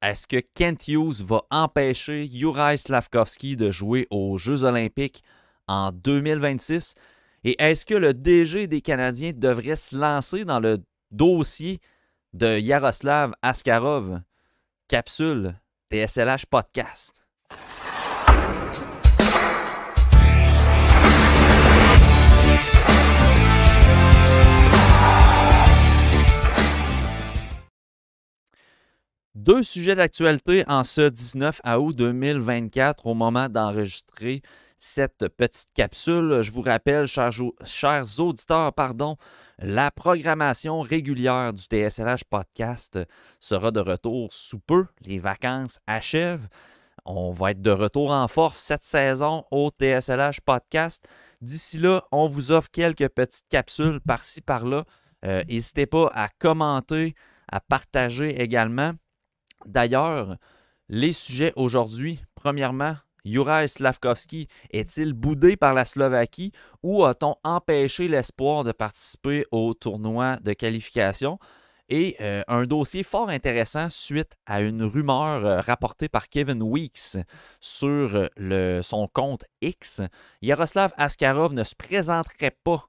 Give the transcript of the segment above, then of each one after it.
Est-ce que Kent Hughes va empêcher Juraj Slafkovský de jouer aux Jeux olympiques en 2026? Et est-ce que le DG des Canadiens devrait se lancer dans le dossier de Yaroslav Askarov? Capsule TSLH Podcast. Deux sujets d'actualité en ce 19 août 2024 au moment d'enregistrer cette petite capsule. Je vous rappelle, chers auditeurs, la programmation régulière du TSLH Podcast sera de retour sous peu. Les vacances achèvent. On va être de retour en force cette saison au TSLH Podcast. D'ici là, on vous offre quelques petites capsules par-ci, par-là. N'hésitez pas à commenter, à partager également. D'ailleurs, les sujets aujourd'hui, premièrement, Juraj Slafkovský est-il boudé par la Slovaquie ou a-t-on empêché l'espoir de participer au tournoi de qualification? Et un dossier fort intéressant suite à une rumeur rapportée par Kevin Weeks sur son compte X. Yaroslav Askarov ne se présenterait pas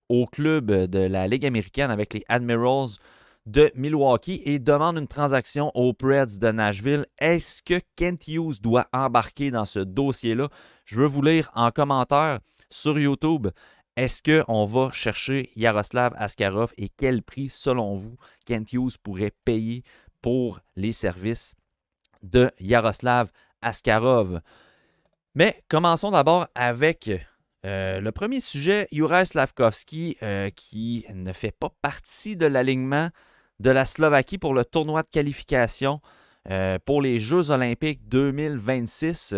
au club de la Ligue américaine avec les Admirals de Milwaukee et demande une transaction aux Preds de Nashville. Est-ce que Kent Hughes doit embarquer dans ce dossier-là? Je veux vous lire en commentaire sur YouTube. Est-ce qu'on va chercher Yaroslav Askarov et quel prix, selon vous, Kent Hughes pourrait payer pour les services de Yaroslav Askarov? Mais commençons d'abord avec le premier sujet, Juraj Slafkovský, qui ne fait pas partie de l'alignement de la Slovaquie pour le tournoi de qualification pour les Jeux olympiques 2026.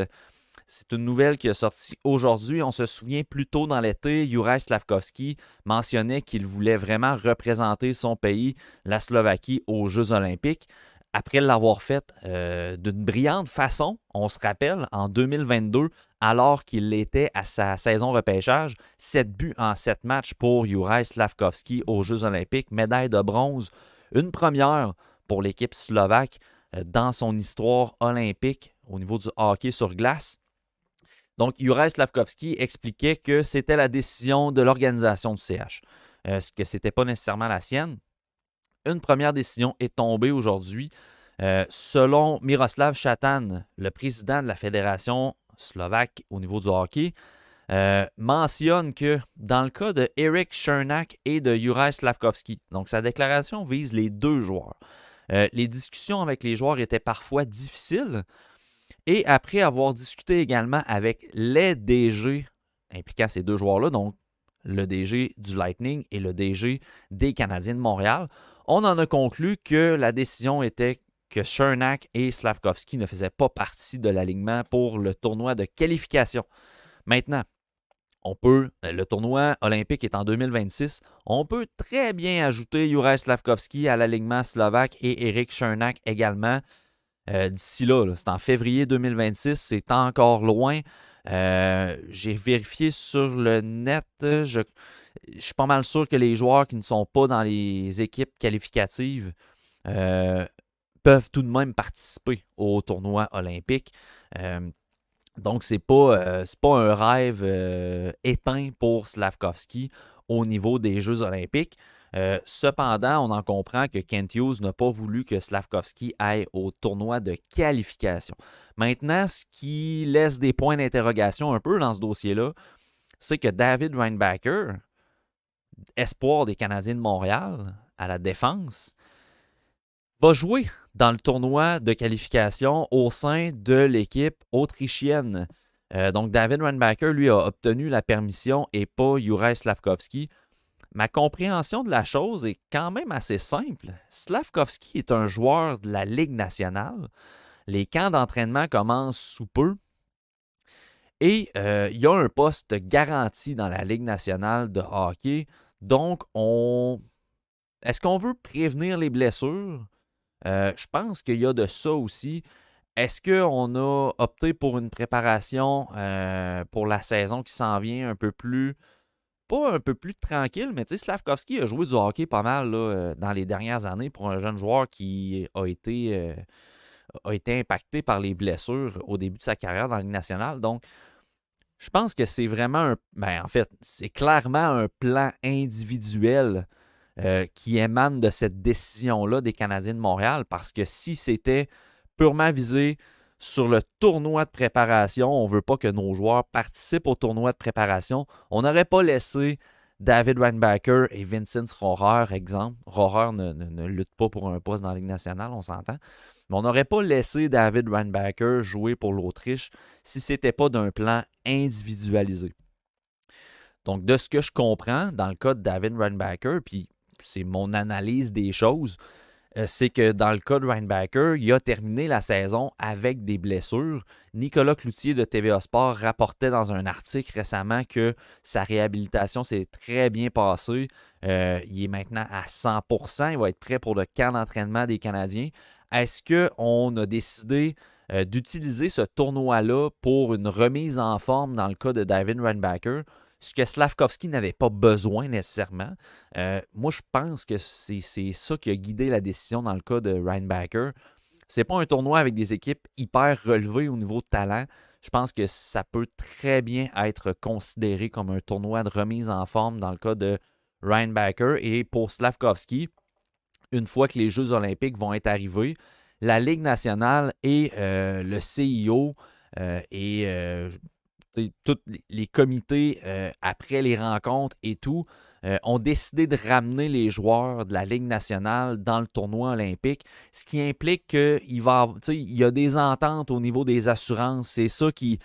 C'est une nouvelle qui est sortie aujourd'hui. On se souvient plus tôt dans l'été, Juraj Slafkovský mentionnait qu'il voulait vraiment représenter son pays, la Slovaquie, aux Jeux olympiques. Après l'avoir fait d'une brillante façon, on se rappelle, en 2022, alors qu'il était à sa saison repêchage, 7 buts en 7 matchs pour Juraj Slafkovský aux Jeux olympiques, médaille de bronze. Une première pour l'équipe slovaque dans son histoire olympique au niveau du hockey sur glace. Donc, Juraj Slafkovský expliquait que c'était la décision de l'organisation du CH, que ce n'était pas nécessairement la sienne. Une première décision est tombée aujourd'hui. Selon Miroslav Chatan, le président de la Fédération slovaque au niveau du hockey, mentionne que dans le cas de Erik Cernak et de Juraj Slafkovský, donc sa déclaration vise les deux joueurs. Les discussions avec les joueurs étaient parfois difficiles et après avoir discuté également avec les DG impliquant ces deux joueurs-là, donc le DG du Lightning et le DG des Canadiens de Montréal, on en a conclu que la décision était que Cernak et Slafkovský ne faisaient pas partie de l'alignement pour le tournoi de qualification. Maintenant, le tournoi olympique est en 2026, on peut très bien ajouter Juraj Slafkovský à l'alignement slovaque et Erik Cernak également. D'ici là, c'est en février 2026, c'est encore loin. J'ai vérifié sur le net, je suis pas mal sûr que les joueurs qui ne sont pas dans les équipes qualificatives peuvent tout de même participer au tournoi olympique. Donc, c'est pas un rêve éteint pour Slafkovský au niveau des Jeux olympiques. Cependant, on en comprend que Kent Hughes n'a pas voulu que Slafkovský aille au tournoi de qualification. Maintenant, ce qui laisse des points d'interrogation un peu dans ce dossier-là, c'est que David Reinbacher, espoir des Canadiens de Montréal à la défense, va jouer dans le tournoi de qualification au sein de l'équipe autrichienne. Donc, David Reinbacher, lui, a obtenu la permission et pas Juraj Slafkovský. Ma compréhension de la chose est quand même assez simple. Slafkovský est un joueur de la Ligue nationale. Les camps d'entraînement commencent sous peu. Et il y a un poste garanti dans la Ligue nationale de hockey. Donc, est-ce qu'on veut prévenir les blessures? Je pense qu'il y a de ça aussi. Est-ce qu'on a opté pour une préparation pour la saison qui s'en vient un peu plus, pas un peu plus tranquille, mais tu sais, Slafkovský a joué du hockey pas mal là, dans les dernières années pour un jeune joueur qui a été a été impacté par les blessures au début de sa carrière dans la Ligue nationale. Donc, je pense que c'est vraiment en fait, c'est clairement un plan individuel qui émane de cette décision-là des Canadiens de Montréal, parce que si c'était purement visé sur le tournoi de préparation, on ne veut pas que nos joueurs participent au tournoi de préparation, on n'aurait pas laissé David Reinbacher et Vincent Rohrer, exemple. Rohrer ne lutte pas pour un poste dans la Ligue nationale, on s'entend. Mais on n'aurait pas laissé David Reinbacher jouer pour l'Autriche si ce n'était pas d'un plan individualisé. Donc, de ce que je comprends, dans le cas de David Reinbacher, puis c'est mon analyse des choses, c'est que dans le cas de Reinbacher, il a terminé la saison avec des blessures. Nicolas Cloutier de TVA Sport rapportait dans un article récemment que sa réhabilitation s'est très bien passée. Il est maintenant à 100%. Il va être prêt pour le camp d'entraînement des Canadiens. Est-ce qu'on a décidé d'utiliser ce tournoi-là pour une remise en forme dans le cas de David Reinbacher? Ce que Slavkovski n'avait pas besoin nécessairement. Moi, je pense que c'est ça qui a guidé la décision dans le cas de Reinbacher. C'est pas un tournoi avec des équipes hyper relevées au niveau de talent. Je pense que ça peut très bien être considéré comme un tournoi de remise en forme dans le cas de Reinbacher. Et pour Slavkovski, une fois que les Jeux olympiques vont être arrivés, la Ligue nationale et le CIO et tous les comités après les rencontres et tout ont décidé de ramener les joueurs de la Ligue nationale dans le tournoi olympique, ce qui implique qu'il y a des ententes au niveau des assurances. C'est ça qui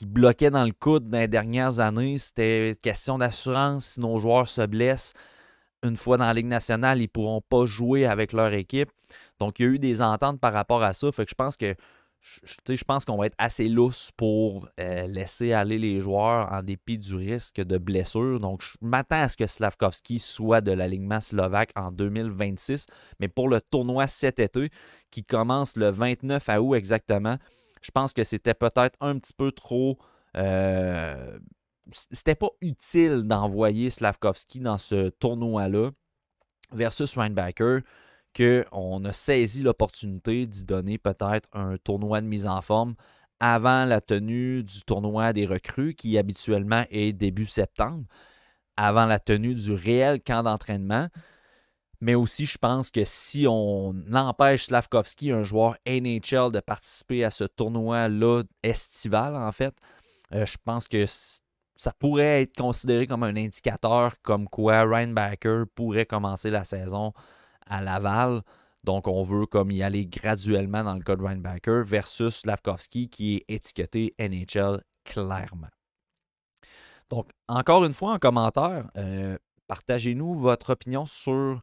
bloquait dans le coude dans les dernières années. C'était question d'assurance. Si nos joueurs se blessent une fois dans la Ligue nationale, ils ne pourront pas jouer avec leur équipe. Donc, il y a eu des ententes par rapport à ça. Fait que je pense qu'on va être assez lousse pour laisser aller les joueurs en dépit du risque de blessure. Donc, je m'attends à ce que Slavkovski soit de l'alignement slovaque en 2026. Mais pour le tournoi cet été, qui commence le 29 août exactement, je pense que c'était peut-être un petit peu trop... c'était pas utile d'envoyer Slavkovski dans ce tournoi-là versus Reinbacher, qu'on a saisi l'opportunité d'y donner peut-être un tournoi de mise en forme avant la tenue du tournoi des recrues, qui habituellement est début septembre, avant la tenue du réel camp d'entraînement. Mais aussi, je pense que si on empêche Slavkovski, un joueur NHL, de participer à ce tournoi-là estival, en fait, je pense que ça pourrait être considéré comme un indicateur comme quoi Reinbacher pourrait commencer la saison à Laval. Donc, on veut comme y aller graduellement dans le cas de Reinbacher versus Slavkovski qui est étiqueté NHL clairement. Donc, encore une fois, en commentaire, partagez-nous votre opinion sur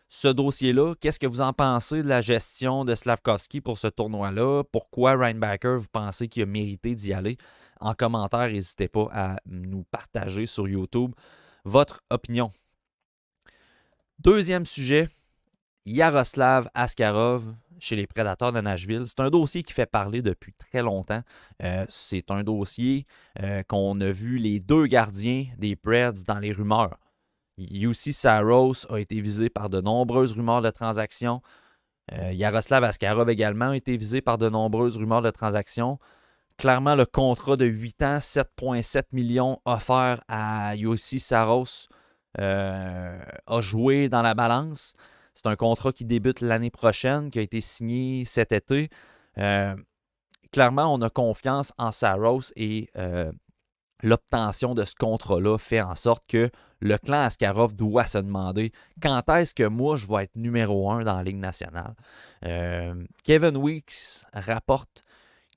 ce dossier-là. Qu'est-ce que vous en pensez de la gestion de Slavkovski pour ce tournoi-là? Pourquoi Reinbacher, vous pensez qu'il a mérité d'y aller? En commentaire, n'hésitez pas à nous partager sur YouTube votre opinion. Deuxième sujet, Yaroslav Askarov chez les Prédateurs de Nashville. C'est un dossier qui fait parler depuis très longtemps. C'est un dossier qu'on a vu les deux gardiens des Preds dans les rumeurs. Juuse Saros a été visé par de nombreuses rumeurs de transactions. Yaroslav Askarov également a été visé par de nombreuses rumeurs de transactions. Clairement, le contrat de 8 ans, 7,7 millions offert à Juuse Saros a joué dans la balance. C'est un contrat qui débute l'année prochaine, qui a été signé cet été. Clairement, on a confiance en Saros et l'obtention de ce contrat-là fait en sorte que le clan Askarov doit se demander quand est-ce que moi je vais être numéro 1 dans la Ligue nationale. Kevin Weeks rapporte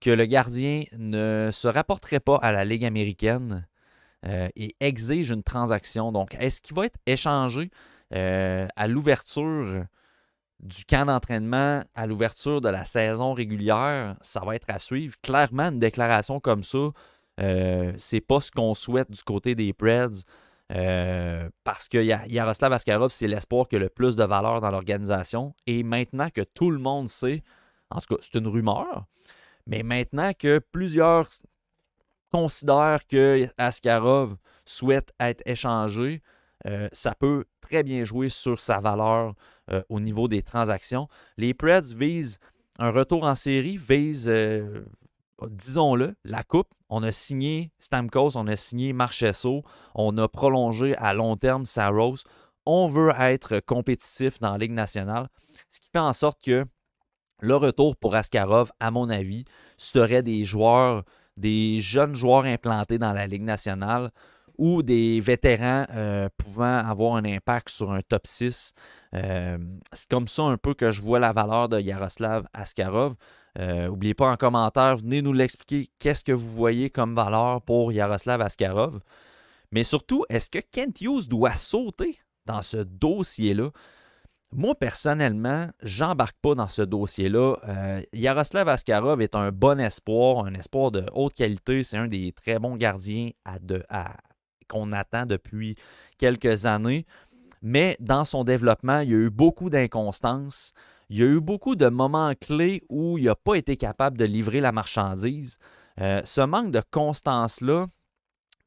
que le gardien ne se rapporterait pas à la Ligue américaine et exige une transaction. Donc, est-ce qu'il va être échangé à l'ouverture du camp d'entraînement, à l'ouverture de la saison régulière? Ça va être à suivre. Clairement, une déclaration comme ça, c'est pas ce qu'on souhaite du côté des Preds. Parce que Yaroslav Askarov, c'est l'espoir qui a le plus de valeur dans l'organisation. Et maintenant que tout le monde sait, en tout cas, c'est une rumeur, mais maintenant que plusieurs considèrent que Askarov souhaite être échangé, ça peut très bien jouer sur sa valeur au niveau des transactions. Les Preds visent un retour en série vise, disons-le, la coupe. On a signé Stamkos, on a signé Marchessault, on a prolongé à long terme Saros. On veut être compétitif dans la Ligue nationale, ce qui fait en sorte que le retour pour Askarov, à mon avis, serait des jeunes joueurs implantés dans la Ligue nationale ou des vétérans pouvant avoir un impact sur un top 6. C'est comme ça un peu que je vois la valeur de Yaroslav Askarov. N'oubliez pas en commentaire, venez nous l'expliquer, qu'est-ce que vous voyez comme valeur pour Yaroslav Askarov. Mais surtout, est-ce que Kent Hughes doit sauter dans ce dossier-là? Moi, personnellement, j'embarque pas dans ce dossier-là. Yaroslav Askarov est un bon espoir, un espoir de haute qualité. C'est un des très bons gardiens qu'on attend depuis quelques années. Mais dans son développement, il y a eu beaucoup d'inconstances. Il y a eu beaucoup de moments clés où il n'a pas été capable de livrer la marchandise. Ce manque de constance-là,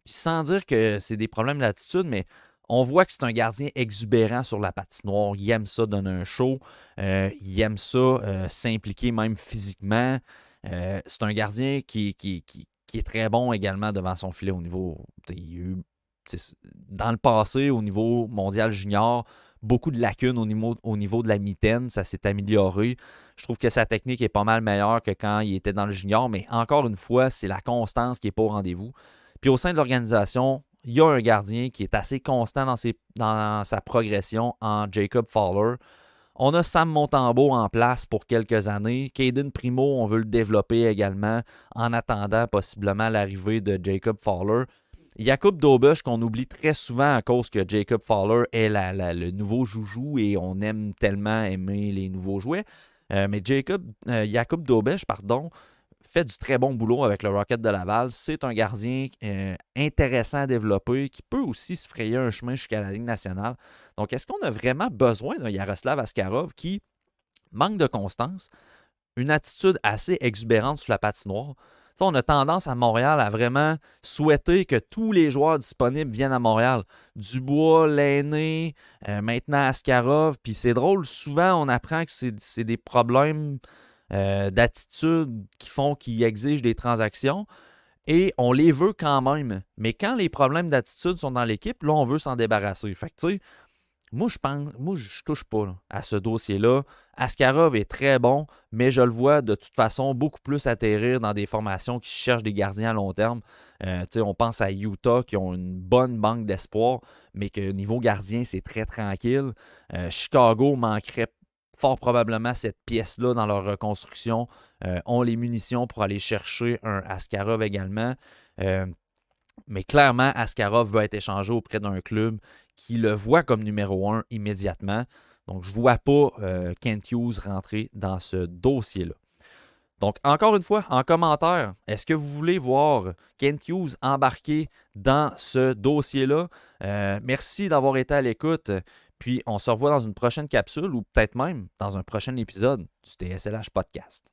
puis sans dire que c'est des problèmes d'attitude, mais on voit que c'est un gardien exubérant sur la patinoire. Il aime ça donner un show. Il aime ça s'impliquer même physiquement. C'est un gardien qui est très bon également devant son filet au niveau... Il y a eu, dans le passé, au niveau mondial junior, beaucoup de lacunes au niveau de la mitaine. Ça s'est amélioré. Je trouve que sa technique est pas mal meilleure que quand il était dans le junior. Mais encore une fois, c'est la constance qui n'est pas au rendez-vous. Puis au sein de l'organisation, il y a un gardien qui est assez constant dans sa progression en Jacob Fowler. On a Sam Montembeault en place pour quelques années. Caden Primo, on veut le développer également en attendant possiblement l'arrivée de Jacob Fowler. Jakub Dobeš, qu'on oublie très souvent à cause que Jacob Fowler est le nouveau joujou et on aime tellement aimer les nouveaux jouets. Mais Jakub Dobeš, fait du très bon boulot avec le Rocket de Laval. C'est un gardien intéressant à développer qui peut aussi se frayer un chemin jusqu'à la Ligue nationale. Donc, est-ce qu'on a vraiment besoin d'un Yaroslav Askarov qui manque de constance, une attitude assez exubérante sur la patinoire? T'sais, on a tendance à Montréal à vraiment souhaiter que tous les joueurs disponibles viennent à Montréal. Dubois, Lainé, maintenant Askarov. Puis c'est drôle, souvent on apprend que c'est des problèmes d'attitude qui exigent des transactions et on les veut quand même. Mais quand les problèmes d'attitude sont dans l'équipe, là, on veut s'en débarrasser. Fait que, tu sais, moi, je touche pas là, à ce dossier-là. Askarov est très bon, mais je le vois de toute façon beaucoup plus atterrir dans des formations qui cherchent des gardiens à long terme. On pense à Utah qui ont une bonne banque d'espoir, mais que niveau gardien, c'est très tranquille. Chicago manquerait fort probablement cette pièce-là dans leur reconstruction. Ont les munitions pour aller chercher un Askarov également. Mais clairement, Askarov va être échangé auprès d'un club qui le voit comme numéro 1 immédiatement. Donc, je ne vois pas Kent Hughes rentrer dans ce dossier-là. Donc, encore une fois, en commentaire, est-ce que vous voulez voir Kent Hughes embarquer dans ce dossier-là? Merci d'avoir été à l'écoute. Puis, on se revoit dans une prochaine capsule ou peut-être même dans un prochain épisode du TSLH Podcast.